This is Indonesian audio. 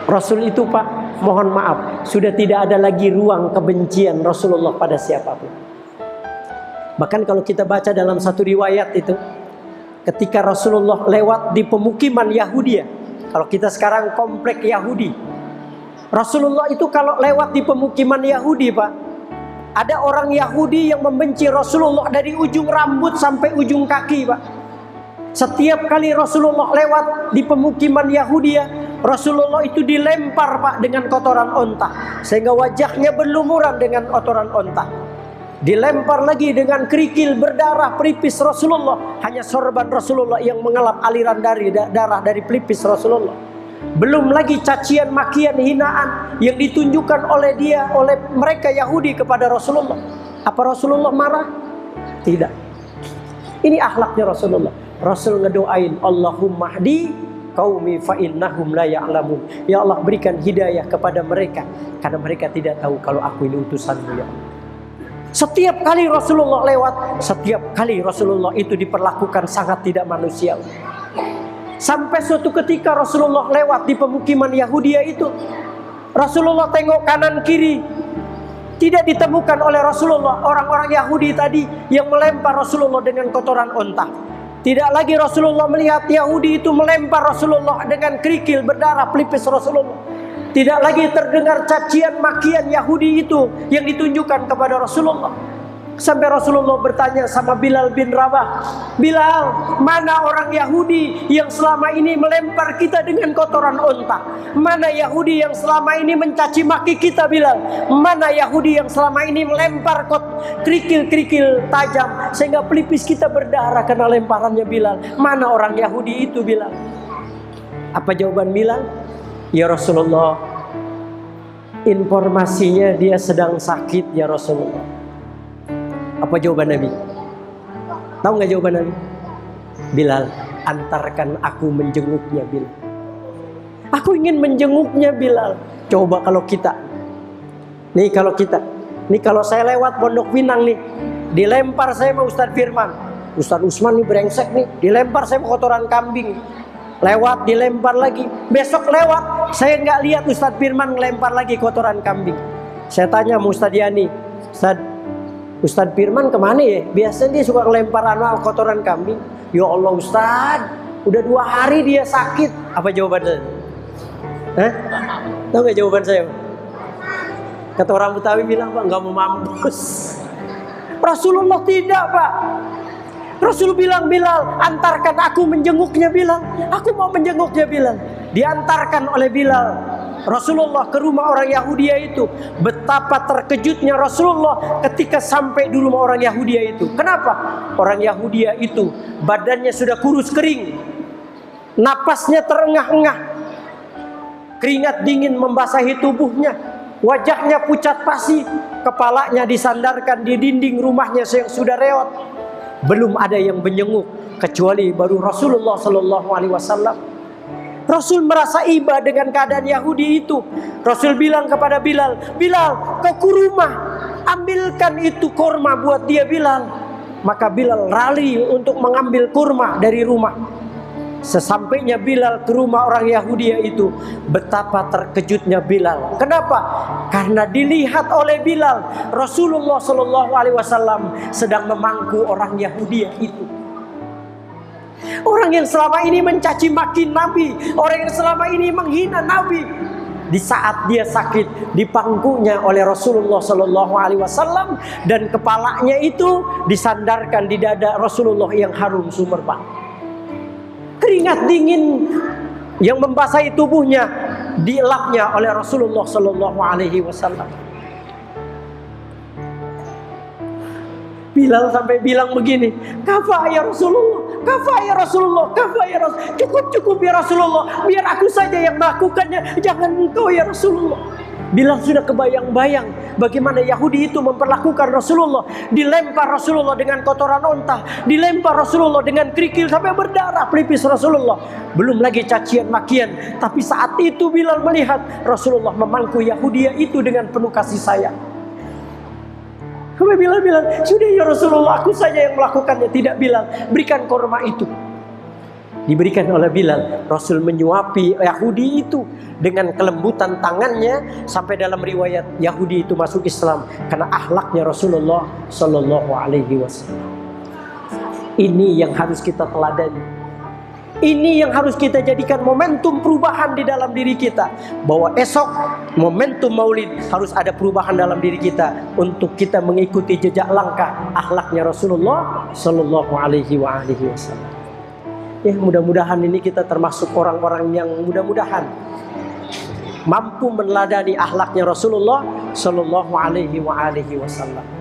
Rasul itu Pak, mohon maaf, sudah tidak ada lagi ruang kebencian Rasulullah pada siapapun. Bahkan kalau kita baca dalam satu riwayat itu, ketika Rasulullah lewat di pemukiman Yahudi, kalau kita sekarang komplek Yahudi, Rasulullah itu kalau lewat di pemukiman Yahudi Pak, ada orang Yahudi yang membenci Rasulullah dari ujung rambut sampai ujung kaki Pak. Setiap kali Rasulullah lewat di pemukiman Yahudi, Rasulullah itu dilempar Pak dengan kotoran onta, sehingga wajahnya berlumuran dengan kotoran onta. Dilempar lagi dengan kerikil berdarah pelipis Rasulullah. Hanya sorban Rasulullah yang mengelap aliran darah dari pelipis Rasulullah. Belum lagi cacian, makian, hinaan yang ditunjukkan oleh mereka Yahudi kepada Rasulullah. Apa Rasulullah marah? Tidak. Ini akhlaknya Rasulullah. Rasul ngedoain, Allahumma hdi qaumi fa innahum la ya'lamun. Ya Allah, berikan hidayah kepada mereka karena mereka tidak tahu kalau aku ini utusanmu ya Allah. Setiap kali Rasulullah lewat, setiap kali Rasulullah itu diperlakukan sangat tidak manusiawi. Sampai suatu ketika Rasulullah lewat di pemukiman Yahudi itu, Rasulullah tengok kanan kiri, tidak ditemukan oleh Rasulullah orang-orang Yahudi tadi yang melempar Rasulullah dengan kotoran onta. Tidak lagi Rasulullah melihat Yahudi itu melempar Rasulullah dengan kerikil berdarah pelipis Rasulullah. Tidak lagi terdengar cacian makian Yahudi itu yang ditunjukkan kepada Rasulullah. Sampai Rasulullah bertanya sama Bilal bin Rabah, Bilal, mana orang Yahudi yang selama ini melempar kita dengan kotoran onta? Mana Yahudi yang selama ini mencaci maki kita Bilal? Mana Yahudi yang selama ini melempar kerikil-kerikil tajam sehingga pelipis kita berdarah karena lemparannya Bilal? Mana orang Yahudi itu Bilal? Apa jawaban Bilal? Ya Rasulullah, informasinya dia sedang sakit ya Rasulullah. Apa jawaban Nabi? Tahu nggak jawaban Nabi? Bilal, antarkan aku menjenguknya Bilal. Aku ingin menjenguknya Bilal. Coba kalau kita, kalau saya lewat Pondok Pinang nih, dilempar saya sama Ustadz Firman, Ustadz Usman nih brengsek nih, dilempar saya sama kotoran kambing. Lewat dilempar lagi, besok lewat saya nggak lihat Ustadz Firman ngelempar lagi kotoran kambing. Saya tanya sama Ustadz Yani, Ustadz Firman kemana ya? Biasanya dia suka ngelempar kotoran kambing. Ya Allah Ustadz, udah 2 hari dia sakit. Apa jawabannya? Tahu nggak jawaban saya? Kata orang Betawi bilang Pak, nggak mau mampus. Rasulullah tidak Pak. Rasul bilang, Bilal, antarkan aku menjenguknya Bilal. Aku mau menjenguknya Bilal. Diantarkan oleh Bilal Rasulullah ke rumah orang Yahudi itu. Betapa terkejutnya Rasulullah ketika sampai di rumah orang Yahudi itu. Kenapa? Orang Yahudi itu badannya sudah kurus kering, napasnya terengah-engah, keringat dingin membasahi tubuhnya, wajahnya pucat pasi, kepalanya disandarkan di dinding rumahnya yang sudah reot. Belum ada yang menjenguk kecuali baru Rasulullah Sallallahu Alaihi Wasallam. Rasul merasa iba dengan keadaan Yahudi itu. Rasul bilang kepada Bilal, Bilal, kau ke rumah, ambilkan itu kurma buat dia Bilal. Maka Bilal rali untuk mengambil kurma dari rumah. Sesampainya Bilal ke rumah orang Yahudi itu, betapa terkejutnya Bilal. Kenapa? Karena dilihat oleh Bilal Rasulullah Sallallahu Alaihi Wasallam sedang memangku orang Yahudi itu. Orang yang selama ini mencaci maki Nabi, orang yang selama ini menghina Nabi, di saat dia sakit dipangkunya oleh Rasulullah Sallallahu Alaihi Wasallam dan kepalanya itu disandarkan di dada Rasulullah yang harum sumerbang. Keringat dingin yang membasahi tubuhnya dielapnya oleh Rasulullah Sallallahu Alaihi Wasallam. Bilal sampai bilang begini, kafa ya Rasulullah, kafa ya Rasulullah, kafa ya Rasulullah, cukup ya Rasulullah, biar aku saja yang melakukannya, jangan engkau ya Rasulullah. Bilal sudah kebayang-bayang bagaimana Yahudi itu memperlakukan Rasulullah. Dilempar Rasulullah dengan kotoran onta, dilempar Rasulullah dengan kerikil sampai berdarah pelipis Rasulullah. Belum lagi cacian makian. Tapi saat itu Bilal melihat Rasulullah memangku Yahudi itu dengan penuh kasih sayang. Kemudian Bilal bilang, sudah ya Rasulullah, aku saja yang melakukannya. Tidak Bilal, berikan kurma itu. diberikan oleh Bilal. Rasul menyuapi Yahudi itu dengan kelembutan tangannya, sampai dalam riwayat Yahudi itu masuk Islam karena akhlaknya Rasulullah Shallallahu Alaihi Wasallam. Ini yang harus kita teladani. Ini yang harus kita jadikan momentum perubahan di dalam diri kita. Bahwa esok momentum maulid harus ada perubahan dalam diri kita, untuk kita mengikuti jejak langkah akhlaknya Rasulullah Sallallahu Alaihi Wasallam. Ya, mudah-mudahan ini kita termasuk orang-orang yang mudah-mudahan mampu meneladani akhlaknya Rasulullah Sallallahu Alaihi Wasallam.